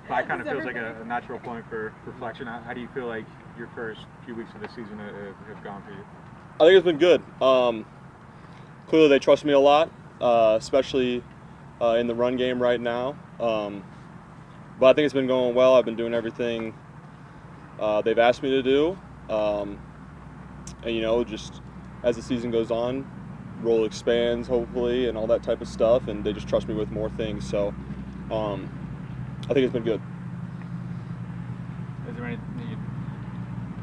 That kind of feels like a natural point for reflection. How do you feel like your first few weeks of the season have gone for you? I think it's been good. Clearly, they trust me a lot, especially in the run game right now. But I think it's been going well. I've been doing everything they've asked me to do. And, just as the season goes on, role expands, hopefully, and all that type of stuff, and they just trust me with more things. So I think it's been good. Is there anything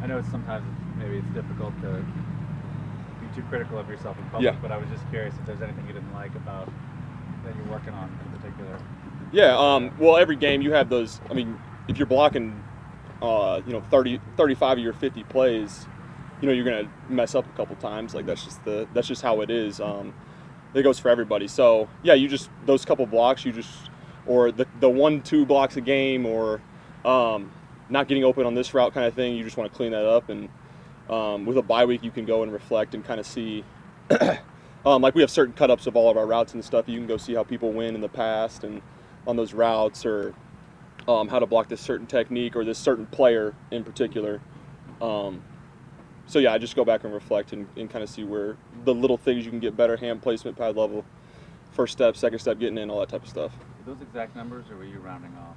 I know sometimes maybe it's difficult to be too critical of yourself in public, but I was just curious if there's anything you didn't like about that you're working on in particular. Yeah, well, every game you have those. I mean, if you're blocking, 30, 35 of your 50 plays, you're gonna mess up a couple times. Like that's just how it is. It goes for everybody. So yeah, those couple blocks, or the 1-2 blocks a game, or not getting open on this route kind of thing. You just want to clean that up, and with a bye week, you can go and reflect and kind of see. Like we have certain cut-ups of all of our routes and stuff. You can go see how people win in the past and on those routes, or how to block this certain technique or this certain player in particular. So yeah, I just go back and reflect and kind of see where the little things you can get better: hand placement, pad level, first step, second step, getting in, all that type of stuff. Are those exact numbers, or were you rounding off?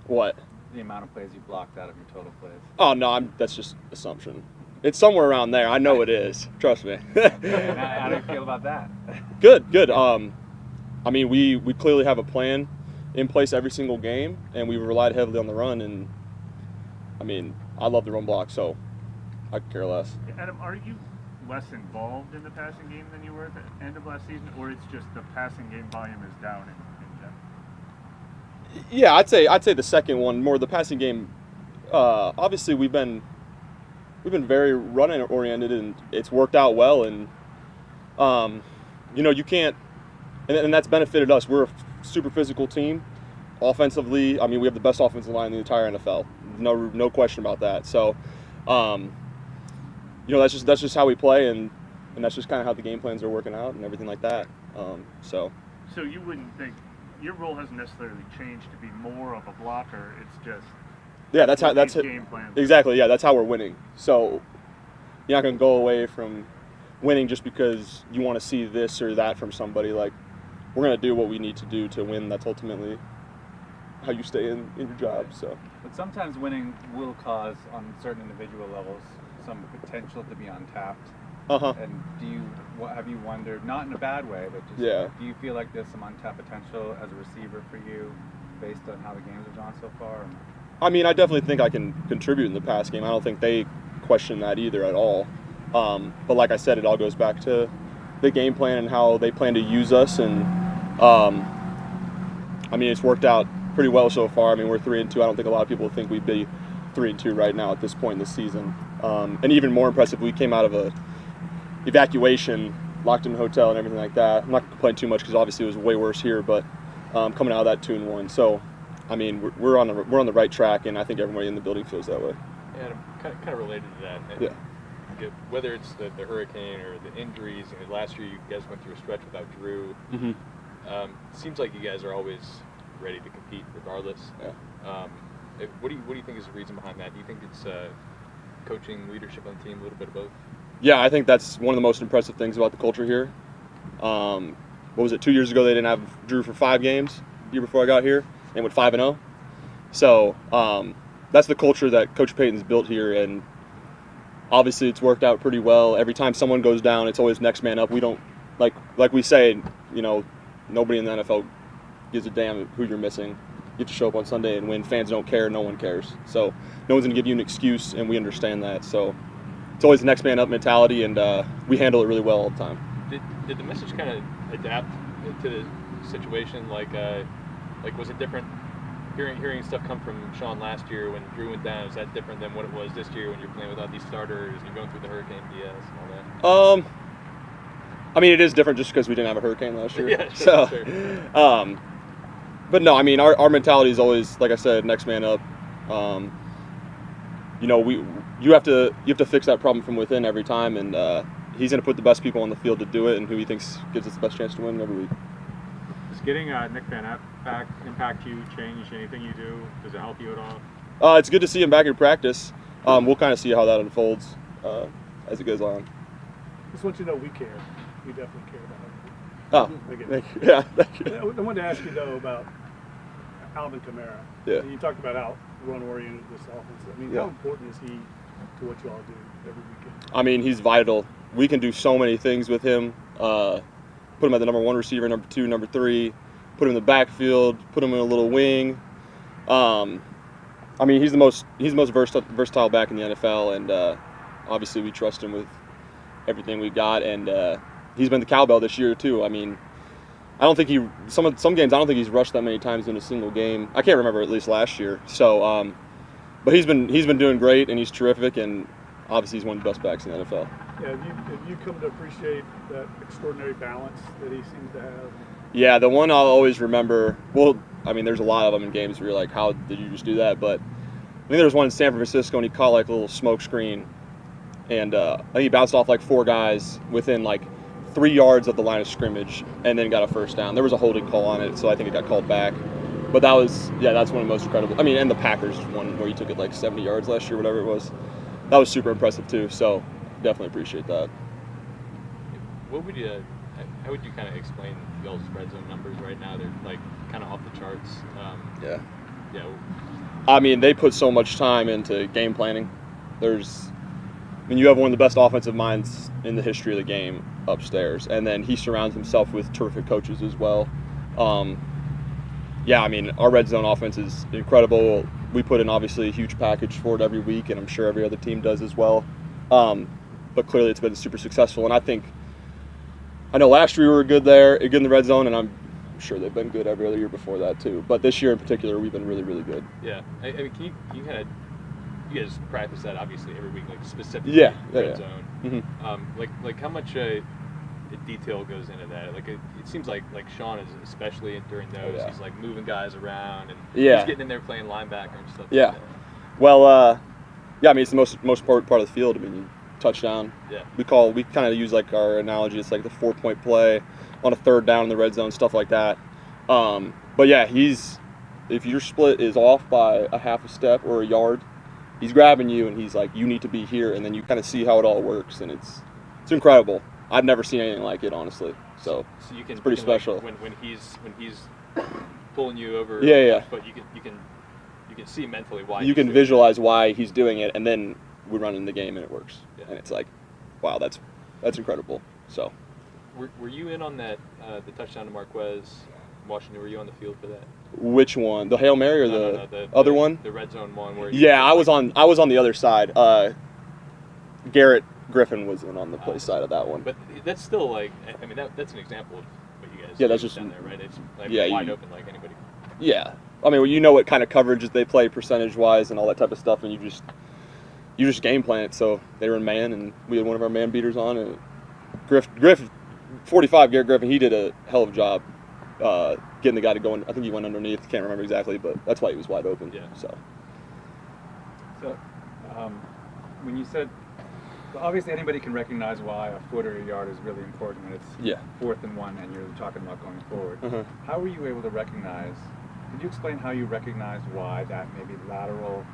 What? The amount of plays you blocked out of your total plays. Oh no, that's just assumption. It's somewhere around there. I know it is. Trust me. How do you feel about that? Good. I mean, we clearly have a plan in place every single game, and we relied heavily on the run. And I mean, I love the run block, so I could care less. Adam, are you less involved in the passing game than you were at the end of last season, or it's just the passing game volume is down in general? Yeah, I'd say the second one more. The passing game, obviously we've been very running oriented, and it's worked out well. And you can't, and that's benefited us. We're a super physical team. Offensively, I mean, we have the best offensive line in the entire NFL. No question about that. So, that's just how we play, and that's just kind of how the game plans are working out and everything like that. So you wouldn't think your role hasn't necessarily changed to be more of a blocker. It's just that's game plans. Exactly. Yeah, that's how we're winning. So you're not going to go away from winning just because you want to see this or that from somebody. Like, we're going to do what we need to do to win. That's ultimately how you stay in your job. So. But sometimes winning will cause, on certain individual levels, some potential to be untapped. And have you wondered, not in a bad way, but just do you feel like there's some untapped potential as a receiver for you based on how the games have gone so far? I mean, I definitely think I can contribute in the pass game. I don't think they question that either at all. But like I said, it all goes back to the game plan and how they plan to use us. And I mean, it's worked out pretty well so far. I mean, we're 3-2. I don't think a lot of people think we'd be 3-2 right now at this point in the season. And even more impressive, we came out of a evacuation, locked in a hotel and everything like that. I'm not going to complain too much because obviously it was way worse here, but coming out of that 2-1. So, I mean, we're on the right track, and I think everybody in the building feels that way. Adam, kind of related to that. And whether it's the hurricane or the injuries, last year you guys went through a stretch without Drew. Mm-hmm. Seems like you guys are always ready to compete regardless. Yeah. What do you think is the reason behind that? Do you think it's coaching, leadership on the team, a little bit of both? Yeah, I think that's one of the most impressive things about the culture here. What was it, 2 years ago they didn't have Drew for 5 games, the year before I got here, and went 5-0. So that's the culture that Coach Payton's built here, and obviously it's worked out pretty well. Every time someone goes down, it's always next man up. We don't, like we say, nobody in the NFL gives a damn who you're missing. You have to show up on Sunday and win. Fans don't care, no one cares. So no one's going to give you an excuse, and we understand that. So it's always the next man up mentality, and we handle it really well all the time. Did the message kind of adapt to the situation? Like was it different hearing stuff come from Sean last year when Drew went down? Is that different than what it was this year when you're playing without these starters and you're going through the hurricane BS and all that? I mean, it is different just because we didn't have a hurricane last year. Yeah, sure, so, but no, I mean, our mentality is always, like I said, next man up. You have to fix that problem from within every time, and he's going to put the best people on the field to do it, and who he thinks gives us the best chance to win every week. Does getting Nick Van back impact you, change anything you do? Does it help you at all? It's good to see him back in practice. We'll kind of see how that unfolds as it goes on. Just want you to know we care. We definitely care about it. Oh, yeah, thank you. I wanted to ask you, though, about Alvin Kamara. Yeah. You talked about how run-oriented this offense. I mean, yeah. How important is he to what you all do every weekend? I mean, he's vital. We can do so many things with him. Put him at the number 1 receiver, number 2, number 3. Put him in the backfield. Put him in a little wing. I mean, he's the most versatile back in the NFL, and obviously we trust him with everything we got. And he's been the cowbell this year too. I mean, I don't think some games I don't think he's rushed that many times in a single game. I can't remember, at least last year. So, but he's been doing great, and he's terrific, and obviously he's one of the best backs in the NFL. Yeah, have you come to appreciate that extraordinary balance that he seems to have? Yeah, the one I'll always remember. Well, I mean, there's a lot of them in games where you're like, how did you just do that? But I think there was one in San Francisco, and he caught like a little smoke screen, and I think he bounced off like 4 guys within like 3 yards of the line of scrimmage, and then got a first down. There was a holding call on it, so I think it got called back. But that's one of the most incredible. I mean, and the Packers one where he took it like 70 yards last year, whatever it was. That was super impressive too. So definitely appreciate that. What would you? How would you kind of explain y'all's red zone numbers right now? They're like kind of off the charts. Yeah. Yeah. I mean, they put so much time into game planning. You have one of the best offensive minds in the history of the game upstairs, and then he surrounds himself with terrific coaches as well. Yeah, I mean, our red zone offense is incredible. We put in obviously a huge package for it every week, and I'm sure every other team does as well. But clearly it's been super successful, and I know last year we were good in the red zone, and I'm sure they've been good every other year before that too. But this year in particular, we've been really, really good. Yeah. I mean, can you kind of, you guys practice that obviously every week, like specifically red zone. Mm-hmm. Like how much detail goes into that? Like it seems like Sean is especially during those. He's like moving guys around, and he's getting in there playing linebacker and stuff. Yeah. Like that. Well, yeah. I mean, it's the most important part of the field. I mean, touchdown. Yeah. We kind of use like our analogy. It's like the 4-point play on a 3rd down in the red zone, stuff like that. But yeah, if your split is off by a half a step or a yard, he's grabbing you and he's like, you need to be here, and then you kind of see how it all works, and it's incredible. I've never seen anything like it, honestly. So you can, it's pretty special. Like, when he's pulling you over, but you can see mentally why. You can visualize why he's doing it, and then we run in the game and it works. Yeah. And it's like, wow, that's incredible. So. Were you in on that the touchdown to Marquez, Washington? Were you on the field for that? Which one? The Hail Mary or the other one? The red zone one. Where I was on the other side. Garrett Griffin was in on the play side of that one. But that's still like, I mean, that's an example of what you guys that's just down there, right? It's like wide open like anybody. Yeah, I mean, you know what kind of coverages they play percentage-wise and all that type of stuff, and you just game plan it. So they were in man, and we had one of our man beaters on, and Griff 45, Garrett Griffin, he did a hell of a job getting the guy to go in. I think he went underneath. Can't remember exactly, but that's why he was wide open. Yeah. So when you said, well, obviously anybody can recognize why a foot or a yard is really important when it's 4th and 1 and you're talking about going forward. Uh-huh. How were you able to recognize? Could you explain how you recognize why that maybe lateral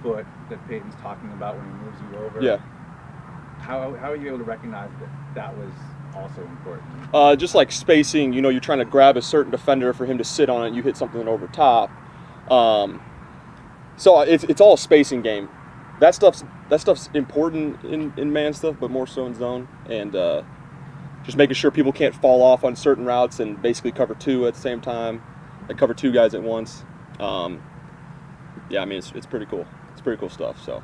foot that Peyton's talking about when he moves you over? Yeah. How are you able to recognize that was also important? Just like spacing, you're trying to grab a certain defender for him to sit on it, and you hit something over top. So it's all a spacing game. That stuff's important in man stuff, but more so in zone. And just making sure people can't fall off on certain routes and basically cover 2 at the same time. Like cover 2 guys at once. Yeah, I mean, it's pretty cool. It's pretty cool stuff. So.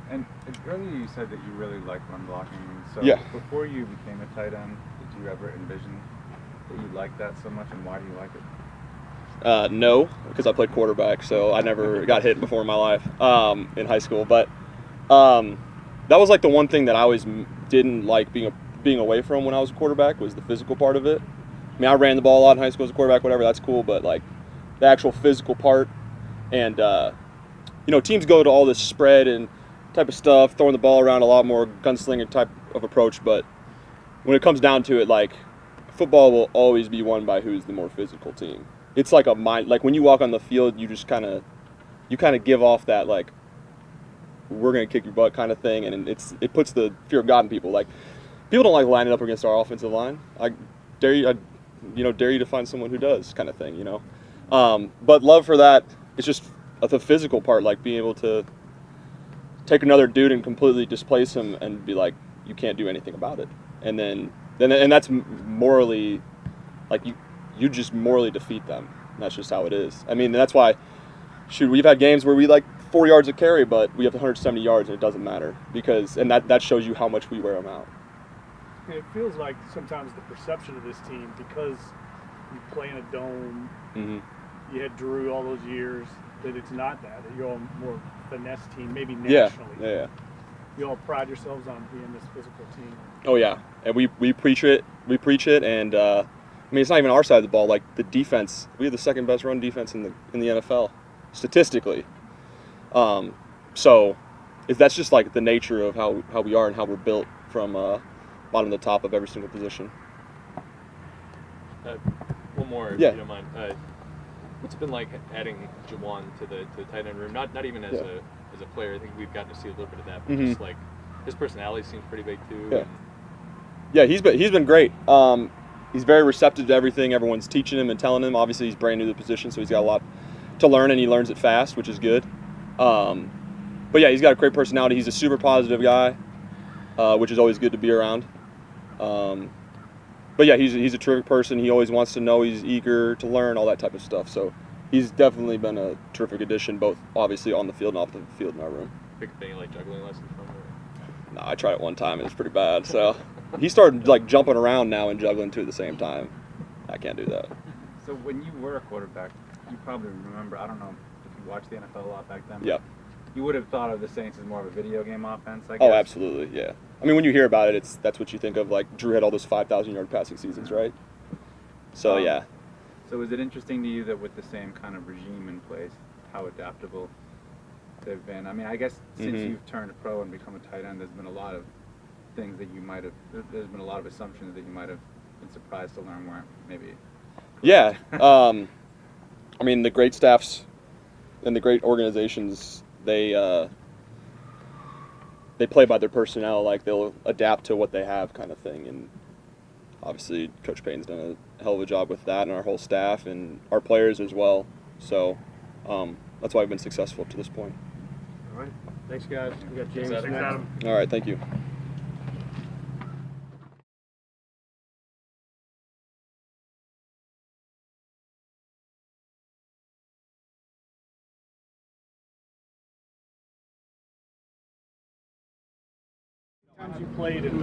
And earlier you said that you really like run blocking. So before you became a tight end, did you ever envision that you liked that so much, and why do you like it? No, because I played quarterback, so I never got hit before in my life in high school. But that was like the one thing that I always didn't like being away from when I was a quarterback, was the physical part of it. I mean, I ran the ball a lot in high school as a quarterback, whatever, that's cool, but like the actual physical part, and teams go to all this spread and type of stuff, throwing the ball around, a lot more gunslinger type of approach, but when it comes down to it, like football will always be won by who's the more physical team. It's like a mind, like when you walk on the field, you just kind of give off that like, we're gonna kick your butt kind of thing, and it puts the fear of God in people. Like, people don't like lining up against our offensive line. I dare you to find someone who does, kind of thing, you know. But love for that, it's just the physical part, like being able to take another dude and completely displace him and be like, you can't do anything about it, and that's morally, like you just morally defeat them. That's just how it is. I mean, that's why, we've had games where we like 4 yards of carry, but we have 170 yards and it doesn't matter, and that shows you how much we wear them out. And it feels like sometimes the perception of this team, because you play in a dome, you had Drew all those years, that it's not that. You're all more finesse team, maybe nationally. Yeah. You all pride yourselves on being this physical team. Oh yeah, and we preach it. And I mean, it's not even our side of the ball. Like the defense, we have the second best run defense in the NFL, statistically. So that's just like the nature of how we are and how we're built from bottom to top of every single position. One more, yeah. If you don't mind. What's it been like adding Jawan to the tight end room? Not even as a player. I think we've gotten to see a little bit of that, but just like his personality seems pretty big too. Yeah, he's been great. He's very receptive to everything. Everyone's teaching him and telling him. Obviously, he's brand new to the position, so he's got a lot to learn, and he learns it fast, which is good. But yeah, he's got a great personality. He's a super positive guy, which is always good to be around. But yeah, he's a terrific person. He always wants to know. He's eager to learn, all that type of stuff. So he's definitely been a terrific addition, both obviously on the field and off the field in our room. Big thing like juggling lessons from him? No, I tried it one time and it's pretty bad. So he started like jumping around now and juggling two at the same time. I can't do that. So when you were a quarterback, you probably remember, I don't know if you watched the NFL a lot back then. Yeah. You would have thought of the Saints as more of a video game offense, I guess. Oh, absolutely, yeah. I mean, when you hear about it, that's what you think of. Like Drew had all those 5,000-yard passing seasons, right? So yeah. So is it interesting to you that with the same kind of regime in place, how adaptable they've been? I mean, I guess since you've turned pro and become a tight end, there's been a lot of things that you might have. There's been a lot of assumptions that you might have been surprised to learn weren't maybe. Yeah. I mean, the great staffs and the great organizations, they play by their personnel, like they'll adapt to what they have, kind of thing. And obviously, Coach Payton's done a hell of a job with that, and our whole staff and our players as well. So that's why we've been successful to this point. All right, thanks guys. We got James. Thanks, Adam. All right, thank you. Times you played in